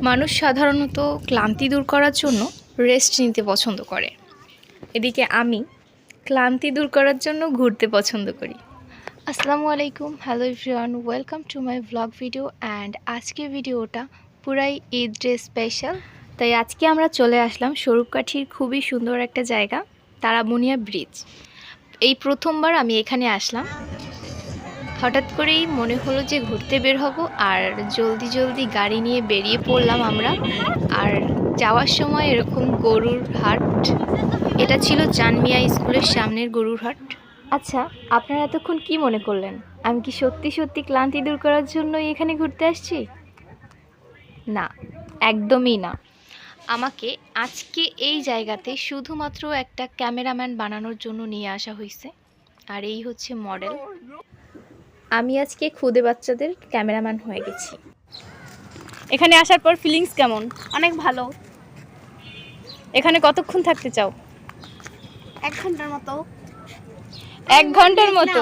মানুষ সাধারণত ক্লান্তি দূর করার জন্য রেস্ট নিতে পছন্দ করে। এদিকে আমি ক্লান্তি দূর করার জন্য ঘুরতে পছন্দ করি। আসসালামু আলাইকুম, hello everyone, welcome to my vlog video. And আজকে ভিডিওটা পুরাই ঈদ ডে স্পেশাল। তাই আজকে আমরা চলে আসলাম স্বরূপকাঠির খুবই সুন্দর একটা জায়গা, তারাবুনিয়া ব্রিজ। এই প্রথমবার আমি এখানে আসলাম। হঠাৎ করেই মনে হলো যে ঘুরতে বের হব, আর জলদি জলদি গাড়ি নিয়ে বেরিয়ে পড়লাম আমরা। আর যাওয়ার সময় এরকম গরুর হাট, এটা ছিল জানমিয়া স্কুলের সামনের গরুর হাট। আচ্ছা, আপনারা এতক্ষণ কি মনে করলেন? আমি কি সত্যি সত্যি ক্লান্তি দূর করার জন্যই এখানে ঘুরতে আসছি? না, একদমই না। আমাকে আজকে এই জায়গাতে শুধুমাত্র একটা ক্যামেরাম্যান বানানোর জন্য নিয়ে আসা হয়েছে, আর এই হচ্ছে মডেল। আমি আজকে খুদে বাচ্চাদের ক্যামেরাম্যান হয়ে গেছি। এখানে আসার পর ফিলিংস কেমন? অনেক ভালো। এখানে কতক্ষণ থাকতে চাও? 1 ঘন্টার মতো। 1 ঘন্টার মতো?